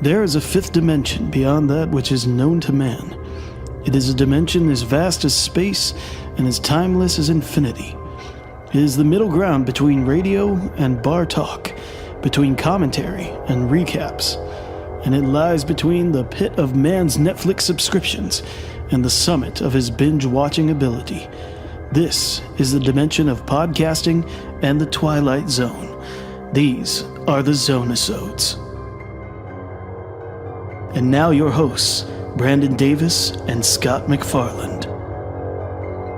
There is a fifth dimension beyond that which is known to man. It is a dimension as vast as space and as timeless as infinity. It is the middle ground between radio and bar talk, between commentary and recaps, and it lies between the pit of man's Netflix subscriptions and the summit of his binge-watching ability. This is the dimension of podcasting and the Twilight Zone. These are the Zone-i-Sodes. And now your hosts, Brandon Davis and Scott McFarland.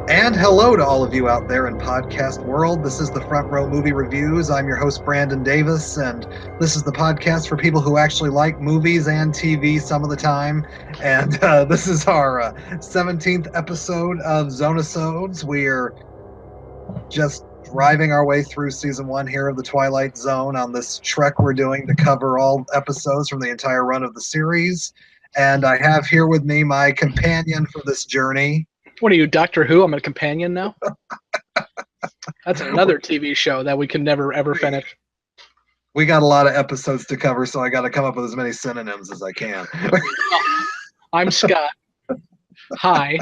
And hello to all of you out there in podcast world. This is the Front Row Movie Reviews. I'm your host, Brandon Davis, and this is the podcast for people who actually like movies and TV some of the time. And this is our 17th episode of Zone-i-Sodes. We are just driving our way through season 1 here of the Twilight Zone on this trek we're doing to cover all episodes from the entire run of the series. And I have here with me my companion for this journey. What are you, Doctor Who? I'm a companion now? That's another TV show that we can never, ever finish. We got a lot of episodes to cover, so I got to come up with as many synonyms as I can. I'm Scott. Hi.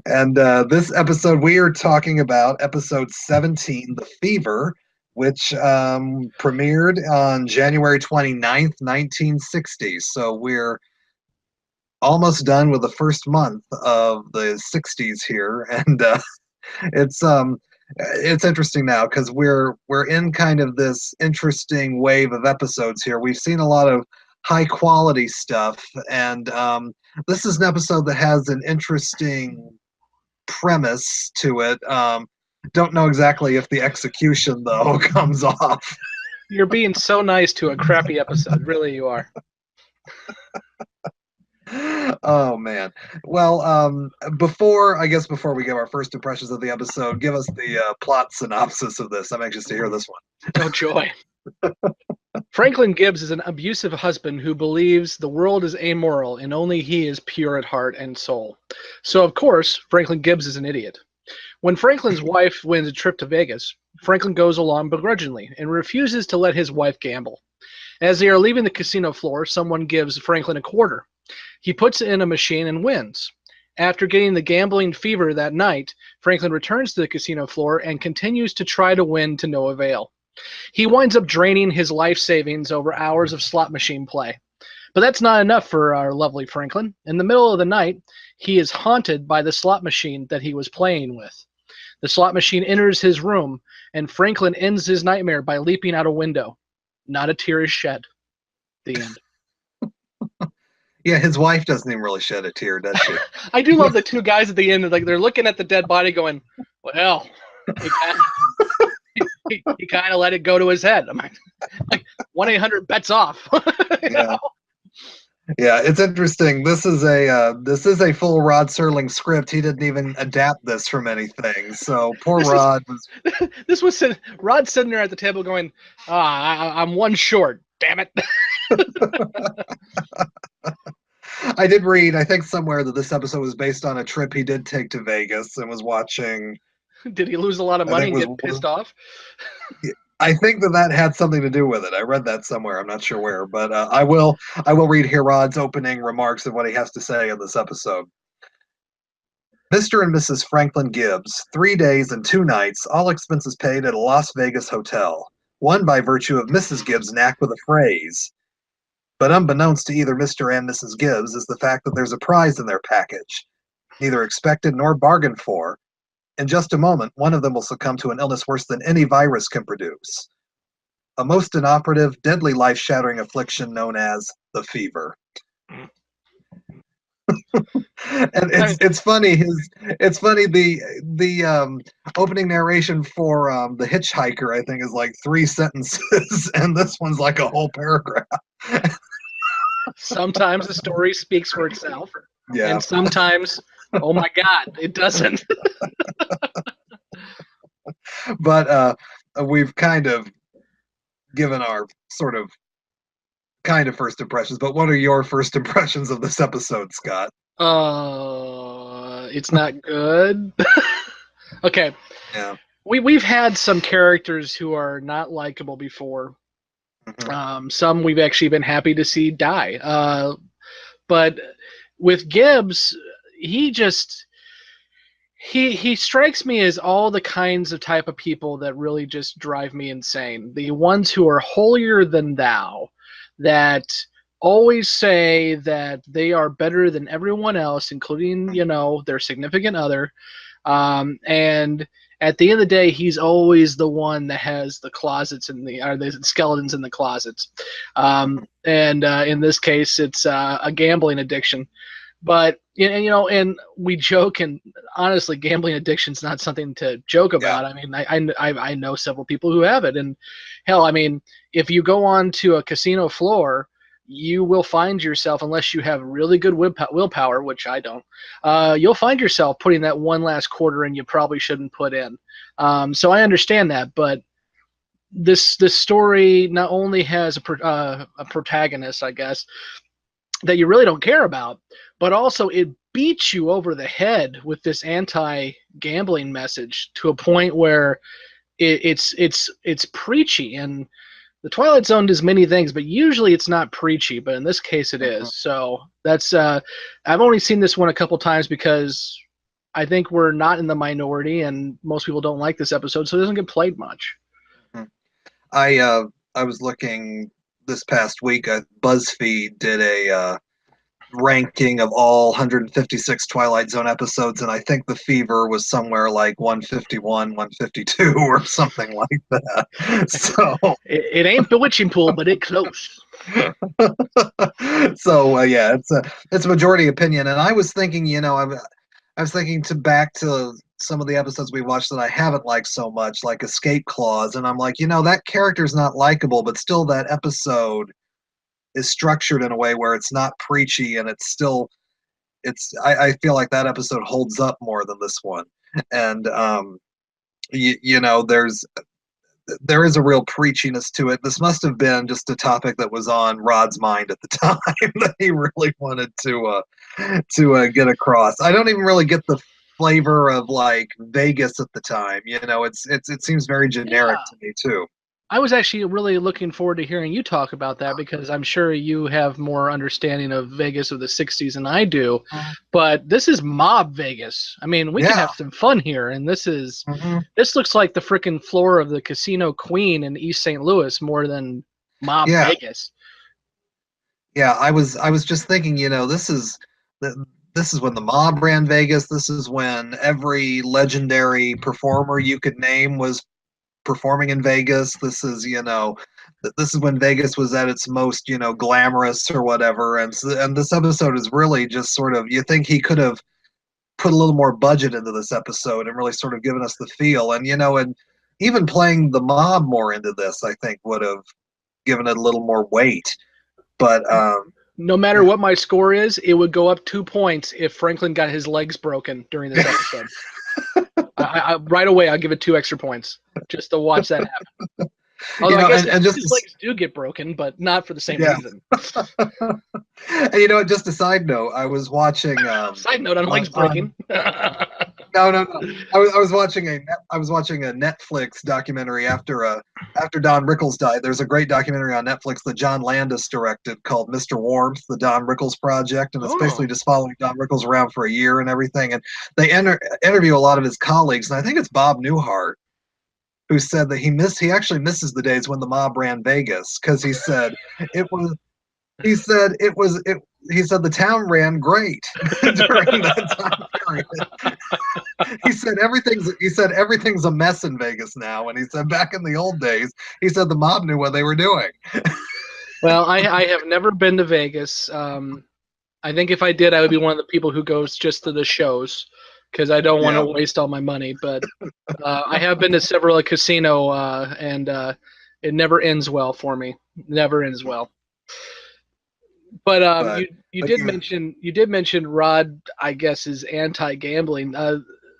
And this episode, we are talking about episode 17, The Fever, which premiered on January 29th, 1960. So we're almost done with the first month of the 60s here. And it's interesting now because we're in kind of this interesting wave of episodes here. We've seen a lot of high quality stuff, and this is an episode that has an interesting premise to it. Don't know exactly if the execution though comes off. You're being so nice to a crappy episode. Really, you are. Oh man. Well, before we give our first impressions of the episode, give us the plot synopsis of this. I'm anxious to hear this one. Oh joy. Franklin Gibbs is an abusive husband who believes the world is amoral and only he is pure at heart and soul. So, of course, Franklin Gibbs is an idiot. When Franklin's wife wins a trip to Vegas, Franklin goes along begrudgingly and refuses to let his wife gamble. As they are leaving the casino floor, someone gives Franklin a quarter. He puts it in a machine and wins. After getting the gambling fever that night, Franklin returns to the casino floor and continues to try to win to no avail. He winds up draining his life savings over hours of slot machine play. But that's not enough for our lovely Franklin. In the middle of the night, he is haunted by the slot machine that he was playing with. The slot machine enters his room, and Franklin ends his nightmare by leaping out a window. Not a tear is shed. The end. Yeah, his wife doesn't even really shed a tear, does she? I do love the two guys at the end. Like they're looking at the dead body going, well, he kind of let it go to his head. I'm like 1-800 bets off. You know? Yeah, it's interesting. This is a full Rod Serling script. He didn't even adapt this from anything. So poor Rod was. Rod sitting there at the table going, I'm one short. Damn it. I did read, I think somewhere, that this episode was based on a trip he did take to Vegas and was watching. Did he lose a lot of money and get pissed off? I think that had something to do with it. I read that somewhere. I'm not sure where, but I will read here Rod's opening remarks of what he has to say in this episode. Mr. and Mrs. Franklin Gibbs, 3 days and 2 nights, all expenses paid at a Las Vegas hotel, one by virtue of Mrs. Gibbs' knack with a phrase. But unbeknownst to either Mr. and Mrs. Gibbs is the fact that there's a prize in their package, neither expected nor bargained for. In just a moment, one of them will succumb to an illness worse than any virus can produce. A most inoperative, deadly life-shattering affliction known as the fever. And it's funny. The opening narration for The Hitchhiker, I think, is like 3 sentences, and this one's like a whole paragraph. Sometimes the story speaks for itself, and sometimes, oh my God, it doesn't. But we've kind of given our sort of first impressions. But what are your first impressions of this episode, Scott? It's not good. Okay. Yeah. We've had some characters who are not likable before. Some we've actually been happy to see die. But with Gibbs, he strikes me as all the kinds of type of people that really just drive me insane. The ones who are holier than thou, that always say that they are better than everyone else, including, their significant other. And at the end of the day, he's always the one that has the closets or the skeletons in the closets. And in this case, it's a gambling addiction. But and we joke, and honestly, gambling addiction is not something to joke about. I mean, I know several people who have it, and hell, I mean, if you go on to a casino floor, you will find yourself, unless you have really good willpower, which I don't, you'll find yourself putting that one last quarter in you probably shouldn't put in. So I understand that, but this story not only has a protagonist, I guess, that you really don't care about, but also it beats you over the head with this anti-gambling message to a point where it's preachy. And the Twilight Zone does many things, but usually it's not preachy, but in this case it is. So that's I've only seen this one a couple times because I think we're not in the minority and most people don't like this episode, so it doesn't get played much. I was looking this past week, BuzzFeed did a ranking of all 156 Twilight Zone episodes, and I think The Fever was somewhere like 151, 152 or something like that. So it ain't Bewitching Pool, but it close. So yeah, it's a majority opinion, and I was thinking, I was thinking back to some of the episodes we watched that I haven't liked so much, like Escape Clause, and I'm like, that character's not likable, but still that episode is structured in a way where it's not preachy, and it's still, I feel like that episode holds up more than this one. And there is a real preachiness to it. This must have been just a topic that was on Rod's mind at the time that he really wanted to get across. I don't even really get the flavor of like Vegas at the time. It seems very generic to me too. I was actually really looking forward to hearing you talk about that because I'm sure you have more understanding of Vegas of the 60s than I do. But this is mob Vegas. I mean, we can have some fun here, and this looks like the freaking floor of the Casino Queen in East St. Louis more than mob Vegas. Yeah, I was just thinking, this is when the mob ran Vegas. This is when every legendary performer you could name was performing in Vegas. This is when Vegas was at its most glamorous or whatever, and this episode is really just sort of, you think he could have put a little more budget into this episode and really sort of given us the feel, and and even playing the mob more into this, I think would have given it a little more weight. But no matter what my score is, it would go up 2 points if Franklin got his legs broken during this episode. I right away, I'll give it 2 extra points just to watch that happen. Although I guess his legs do get broken, but not for the same reason. And just a side note, I was watching. Side note on legs breaking. No. I was watching a Netflix documentary after Don Rickles died. There's a great documentary on Netflix that John Landis directed called Mr. Warmth, the Don Rickles Project, and it's basically just following Don Rickles around for a year and everything. And they interview a lot of his colleagues, and I think it's Bob Newhart who said that he actually misses the days when the mob ran Vegas, because he said he said the town ran great during that time period. He said everything's a mess in Vegas now, and he said back in the old days, he said the mob knew what they were doing. Well, I have never been to Vegas. I think if I did, I would be one of the people who goes just to the shows, because I don't want to waste all my money. But I have been to several casino, and it never ends well for me. Never ends well. But you did mention Rod, I guess, is anti-gambling.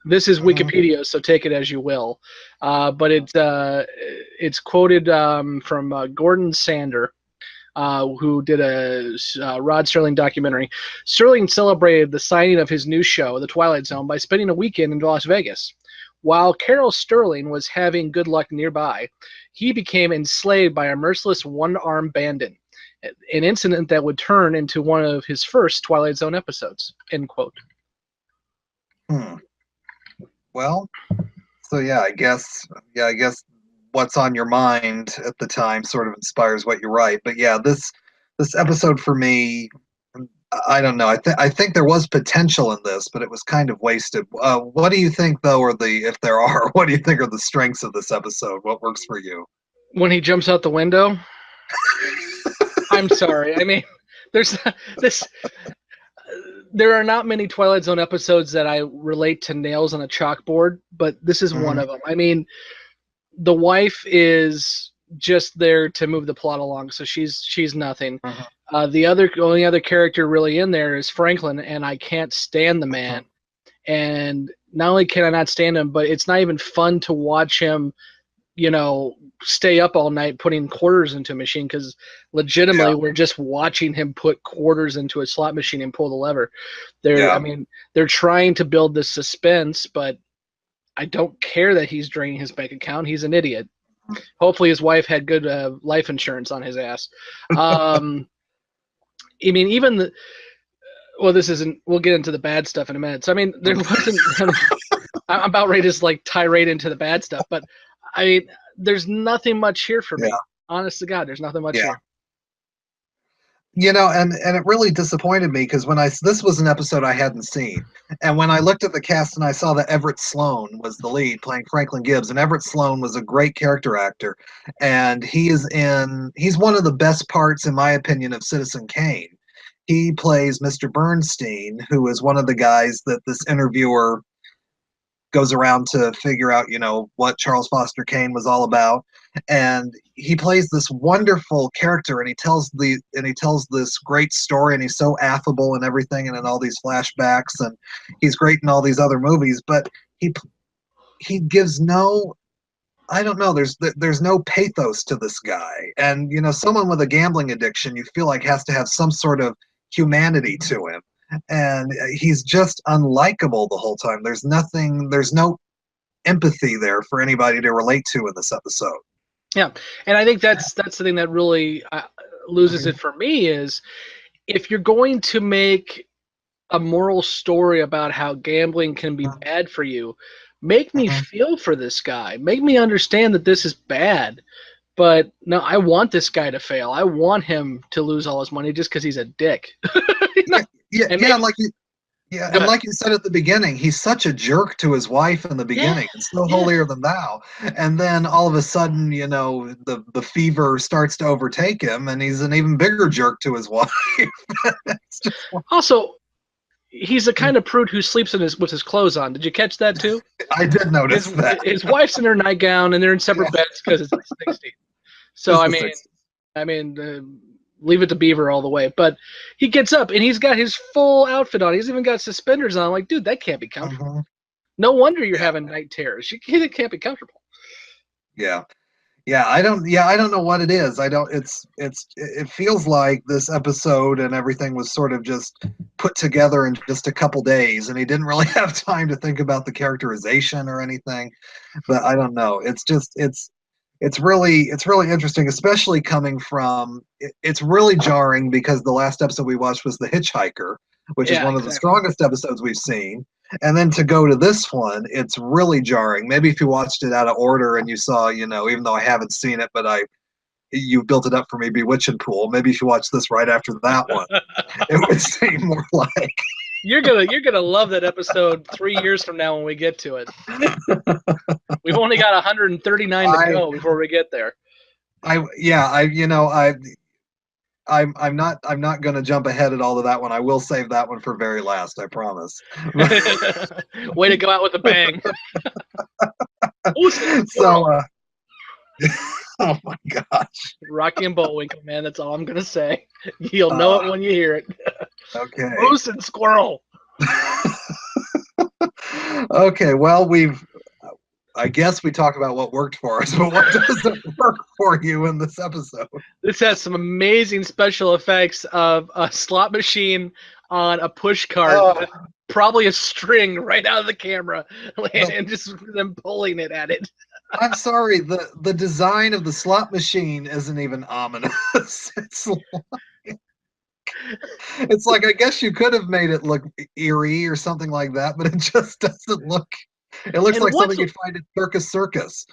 This is Wikipedia, so take it as you will. But it's quoted from Gordon Sander, who did a Rod Serling documentary. Serling celebrated the signing of his new show, The Twilight Zone, by spending a weekend in Las Vegas. While Carol Sterling was having good luck nearby, he became enslaved by a merciless one-armed bandit, an incident that would turn into one of his first Twilight Zone episodes, end quote. Well, so I guess what's on your mind at the time sort of inspires what you write. But yeah, this episode for me, I don't know. I think there was potential in this, but it was kind of wasted. What do you think, though, if there are, what do you think are the strengths of this episode? What works for you? When he jumps out the window? I'm sorry. I mean, there are not many Twilight Zone episodes that I relate to nails on a chalkboard, but this is one of them. I mean, the wife is just there to move the plot along, so she's nothing. The only other character really in there is Franklin, and I can't stand the man. And not only can I not stand him, but it's not even fun to watch him, stay up all night putting quarters into a machine, because legitimately we're just watching him put quarters into a slot machine and pull the lever. I mean, they're trying to build this suspense, but I don't care that he's draining his bank account. He's an idiot. Hopefully his wife had good life insurance on his ass. I mean, even we'll get into the bad stuff in a minute. So, I mean, there wasn't, I'm about ready to tirade into the bad stuff, but I mean, there's nothing much here for me. Honest to God, there's nothing much here. And it really disappointed me because this was an episode I hadn't seen. And when I looked at the cast and I saw that Everett Sloane was the lead playing Franklin Gibbs, and Everett Sloane was a great character actor. And he's one of the best parts, in my opinion, of Citizen Kane. He plays Mr. Bernstein, who is one of the guys that this interviewer goes around to figure out, what Charles Foster Kane was all about. And he plays this wonderful character, and he tells this great story, and he's so affable and everything, and in all these flashbacks, and he's great in all these other movies, but he gives no, I don't know, there's no pathos to this guy. And someone with a gambling addiction, you feel like has to have some sort of humanity to him. And he's just unlikable the whole time. There's no empathy there for anybody to relate to in this episode. Yeah, and I think that's the thing that really loses it for me is if you're going to make a moral story about how gambling can be bad for you, make me feel for this guy. Make me understand that this is bad. But no, I want this guy to fail. I want him to lose all his money just because he's a dick. And like you said at the beginning, he's such a jerk to his wife in the beginning. It's no holier than thou. And then all of a sudden, the fever starts to overtake him, and he's an even bigger jerk to his wife. Also, he's the kind of prude who sleeps with his clothes on. Did you catch that too? I did notice that. His wife's in her nightgown, and they're in separate beds because it's the 60s. So I mean, leave it to Beaver all the way. But he gets up and he's got his full outfit on. He's even got suspenders on. I'm like, dude, that can't be comfortable. No wonder you're having night terrors. It can't be comfortable. I don't know what it is. It feels like this episode and everything was sort of just put together in just a couple days, and he didn't really have time to think about the characterization or anything. But I don't know. It's really interesting, especially coming from. It's really jarring because the last episode we watched was The Hitchhiker, which is one of the strongest episodes we've seen. And then to go to this one, it's really jarring. Maybe if you watched it out of order and you saw, even though I haven't seen it, but you built it up for me, Bewitching Pool. Maybe if you watch this right after that one, it would seem more like. You're gonna love that episode 3 years from now when we get to it. We've only got 139 to go before we get there. I'm not going to jump ahead at all of that one. I will save that one for very last, I promise. Way to go out with a bang. So, oh my gosh. Rocky and Bullwinkle, man. That's all I'm going to say. You'll know it when you hear it. Okay. Moose and squirrel. Okay, well, I guess we talked about what worked for us, but what doesn't work for you in this episode? This has some amazing special effects of a slot machine on a push cart probably a string right out of the camera and just them pulling it at it. I'm sorry, the design of the slot machine isn't even ominous. It's like I guess you could have made it look eerie or something like that, but it just doesn't look. It looks like something you'd find at Circus.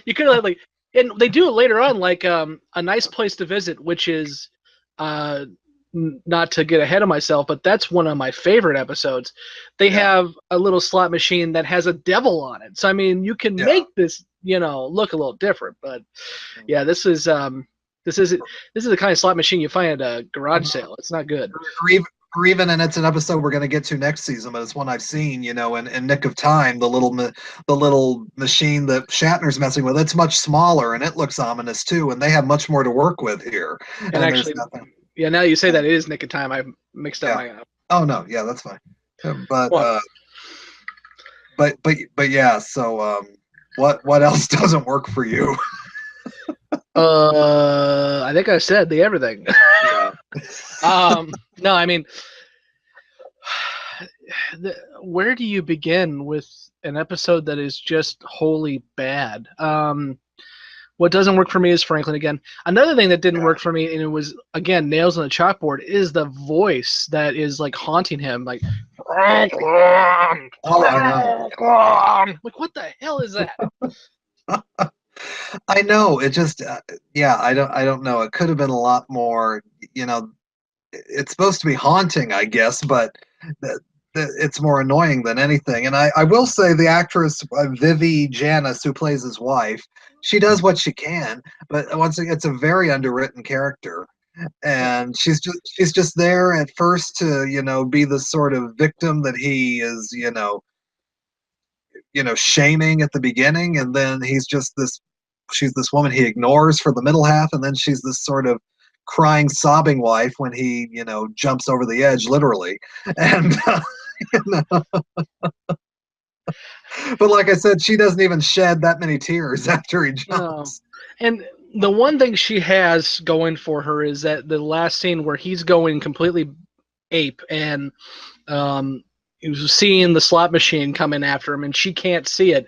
You could have like, and they do it later on, like A Nice Place to Visit, which is not to get ahead of myself, but that's one of my favorite episodes. They have a little slot machine that has a devil on it. So I mean, you can make this, look a little different. But yeah, this is the kind of slot machine you find at a garage sale. It's not good. Or even, and it's an episode we're going to get to next season, but it's one I've seen, in Nick of Time, the little machine that Shatner's messing with. It's much smaller and it looks ominous too, and they have much more to work with here. And actually, now you say that, it is Nick of Time. I mixed up my. Oh no, yeah, that's fine. But yeah. So what else doesn't work for you? I think I said everything. Yeah. No, I mean, where do you begin with an episode that is just wholly bad? What doesn't work for me is Franklin again. Another thing that didn't work for me, and it was, again, nails on the chalkboard, is the voice that is like haunting him, like Franklin. Oh, I know. Like, what the hell is that? I know. It just, I don't know. It could have been a lot more. It's supposed to be haunting, I guess, but it's more annoying than anything. And I will say the actress Vivi Janis, who plays his wife, she does what she can, but once again, it's a very underwritten character, and she's just there at first to be the sort of victim that he is shaming at the beginning, and then she's this woman he ignores for the middle half, and then she's this sort of crying, sobbing wife when he jumps over the edge, literally. And but like I said, she doesn't even shed that many tears after he jumps. No. And the one thing she has going for her is that the last scene where he's going completely ape and he was seeing the slot machine coming after him, and she can't see it.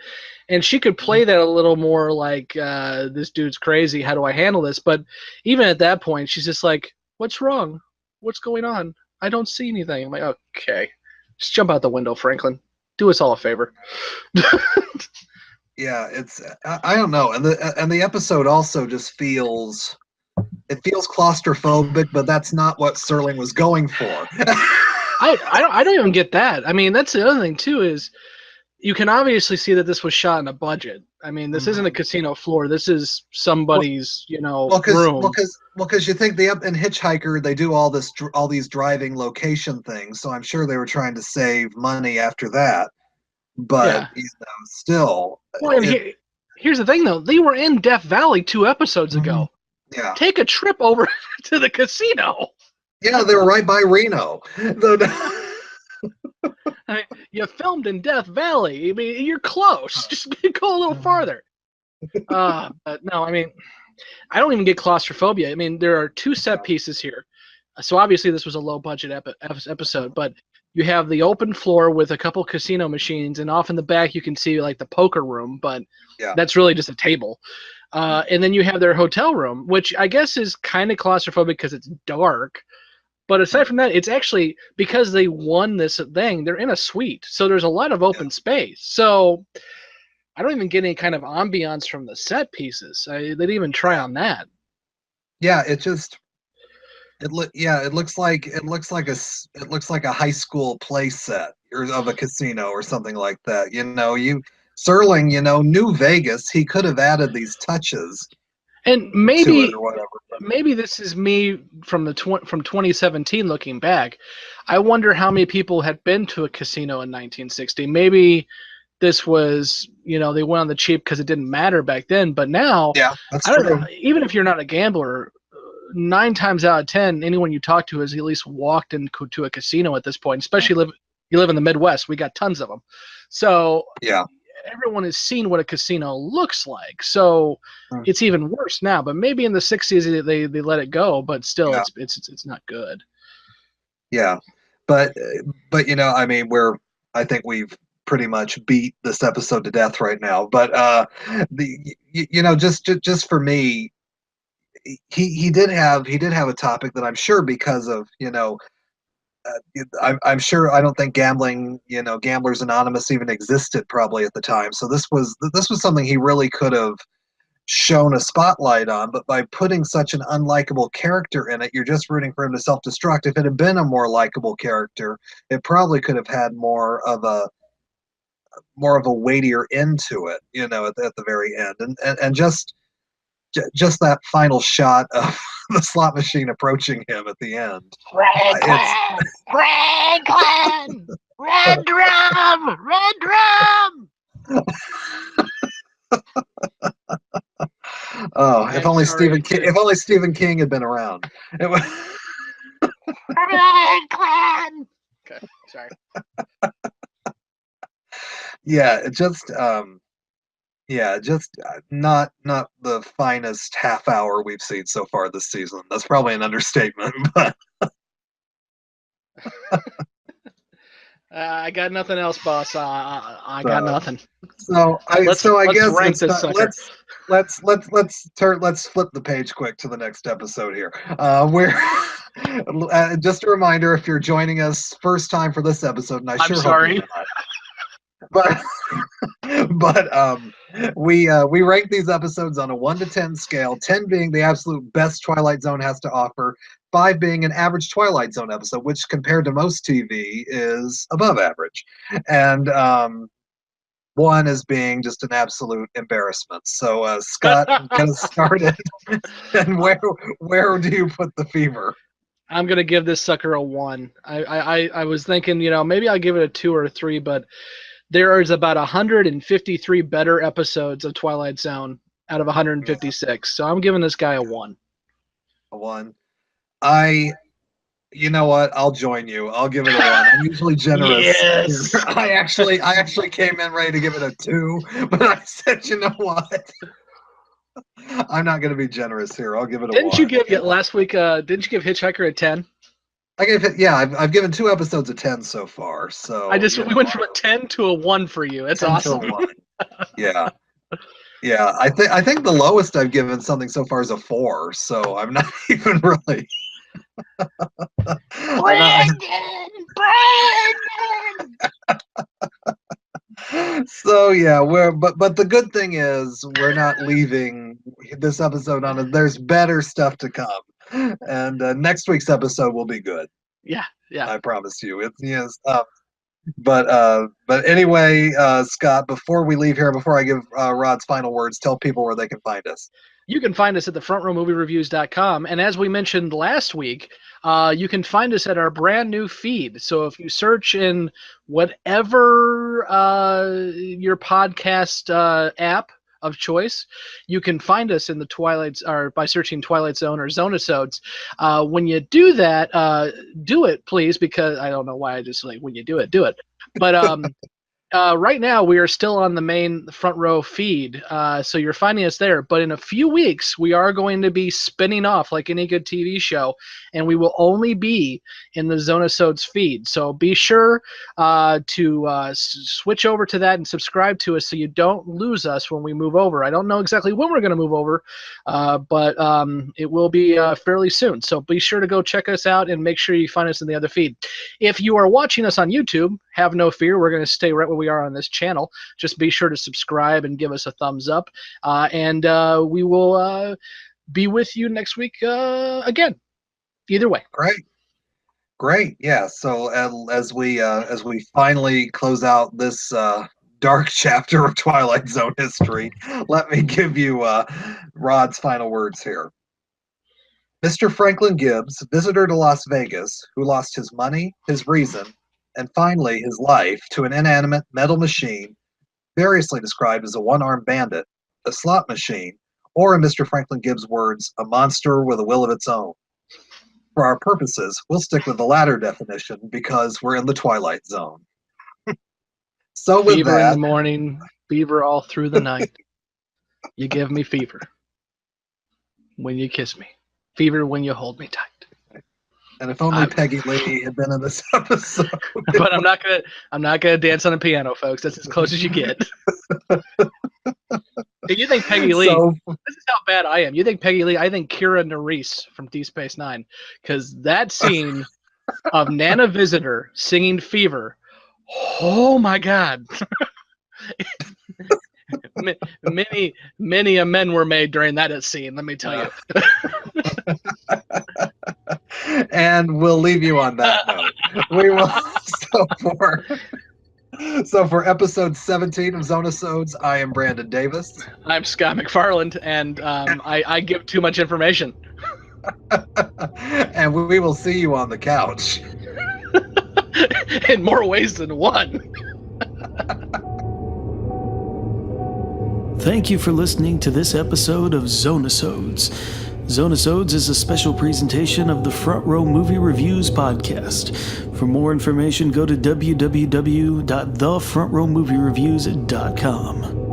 And she could play that a little more like, this dude's crazy. How do I handle this? But even at that point, she's just like, what's wrong? What's going on? I don't see anything. I'm like, okay, just jump out the window, Franklin. Do us all a favor. Yeah, I don't know. And the episode also just feels claustrophobic, but that's not what Serling was going for. I don't even get that. I mean, that's the other thing too, is you can obviously see that this was shot in a budget. I mean, this isn't a casino floor. This is somebody's, room. Because you think in Hitchhiker they do all these driving location things, so I'm sure they were trying to save money after that. But still. Well, here's the thing, though. They were in Death Valley 2 episodes ago. Yeah. Take a trip over to the casino. Yeah, they were right by Reno. You filmed in Death Valley. I mean, you're close. Just go a little farther. But no, I mean, I don't even get claustrophobia. I mean, there are 2 set pieces here. So obviously this was a low-budget episode, but you have the open floor with a couple casino machines, and off in the back you can see like the poker room, but that's really just a table. And then you have their hotel room, which I guess is kind of claustrophobic because it's dark. But aside from that, it's actually, because they won this thing, they're in a suite. So there's a lot of open space. So I don't even get any kind of ambiance from the set pieces. They didn't even try on that. Yeah, it looks like a high school play set of a casino or something like that. Serling, knew Vegas. He could have added these touches. And maybe this is me from 2017 looking back. I wonder how many people had been to a casino in 1960. Maybe this was, they went on the cheap because it didn't matter back then. But now, that's I don't true. know, even if you're not a gambler, 9 times out of 10, anyone you talk to has at least walked into a casino at this point. Especially you live in the Midwest, we got tons of them. So everyone has seen what a casino looks like, so it's even worse now. But maybe in the 60s they let it go, but still it's not good. Yeah, but I mean, I think we've pretty much beat this episode to death right now. But just for me, he did have a topic that I'm sure because of I'm sure I don't think gambling, Gamblers Anonymous even existed probably at the time. So this was something he really could have shown a spotlight on, but by putting such an unlikable character in it, you're just rooting for him to self-destruct. If it had been a more likable character, it probably could have had more of a weightier end to it, at the very end, and just that final shot of the slot machine approaching him at the end. It's Franklin! Red drum! Red drum! oh, I'm sorry. If only Stephen King had been around. It was, Franklin! Okay, sorry. yeah, just not the finest half hour we've seen so far this season. That's probably an understatement, but I got nothing else, boss. I got nothing. So I Let's guess rank this sucker. let's flip the page quick to the next episode here. We're just a reminder, if you're joining us first time for this episode, and I I'm sure sorry. hope you're not. But we rank these episodes on a 1 to 10 scale, 10 being the absolute best Twilight Zone has to offer, 5 being an average Twilight Zone episode, which compared to most TV is above average, and 1 as being just an absolute embarrassment. So Scott, get us started. And where do you put the fever? I'm gonna give this sucker a 1. I was thinking, maybe I'll give it a 2 or a 3, but there is about 153 better episodes of Twilight Zone out of 156. So I'm giving this guy a 1. A 1. You know what? I'll join you. I'll give it a 1. I'm usually generous. Yes. I actually came in ready to give it a 2, but I said, you know what? I'm not going to be generous here. I'll give it a 1. Didn't you give last week? Didn't you give Hitchhiker a 10? I gave it. Yeah, I've given 2 episodes a 10 so far. So we went from a 10 to a 1 for you. That's awesome. To a 1. Yeah. Yeah, I think the lowest I've given something so far is a 4. So I'm not even really. Brandon! So yeah, but the good thing is we're not leaving this episode on it. There's better stuff to come, and next week's episode will be good. Yeah. I promise you. It's yes. But anyway, Scott, before we leave here, before I give Rod's final words, tell people where they can find us. You can find us at thefrontrowmoviereviews.com. And as we mentioned last week, you can find us at our brand new feed. So if you search in whatever your podcast app of choice, you can find us in the Twilight, or by searching Twilight Zone or Zone-i-Sodes. When you do that, do it, please, because I don't know why I just like when you do it, do it. But right now, we are still on the main front row feed, so you're finding us there. But in a few weeks, we are going to be spinning off like any good TV show, and we will only be in the Zone-i-Sodes feed. So be sure to switch over to that and subscribe to us so you don't lose us when we move over. I don't know exactly when we're going to move over, but it will be fairly soon. So be sure to go check us out and make sure you find us in the other feed. If you are watching us on YouTube, have no fear. We're going to stay right where we are on this channel. Just be sure to subscribe and give us a thumbs up. And we will be with you next week again. Either way. Great. Yeah. So as we finally close out this dark chapter of Twilight Zone history, let me give you Rod's final words here. Mr. Franklin Gibbs, visitor to Las Vegas, who lost his money, his reason, and finally his life to an inanimate metal machine, variously described as a one-armed bandit, a slot machine, or in Mr. Franklin Gibbs' words, a monster with a will of its own. For our purposes, we'll stick with the latter definition because we're in the Twilight Zone. So with fever that, in the morning, fever all through the night. You give me fever when you kiss me. Fever when you hold me tight. And if only Peggy Lee had been in this episode. But I'm not gonna dance on a piano, folks. That's as close as you get. You think Peggy Lee? This is how bad I am. You think Peggy Lee? I think Kira Nerys from Deep Space Nine, because that scene of Nana Visitor singing "Fever." Oh my God! many men were made during that scene. Let me tell you. And we'll leave you on that note. We will. So for episode 17 of Zone-i-Sodes, I am Brandon Davis. I'm Scott McFarland, and I give too much information. And we will see you on the couch. In more ways than one. Thank you for listening to this episode of Zone-i-Sodes. Zone-i-Sodes is a special presentation of the Front Row Movie Reviews podcast. For more information, go to www.thefrontrowmoviereviews.com.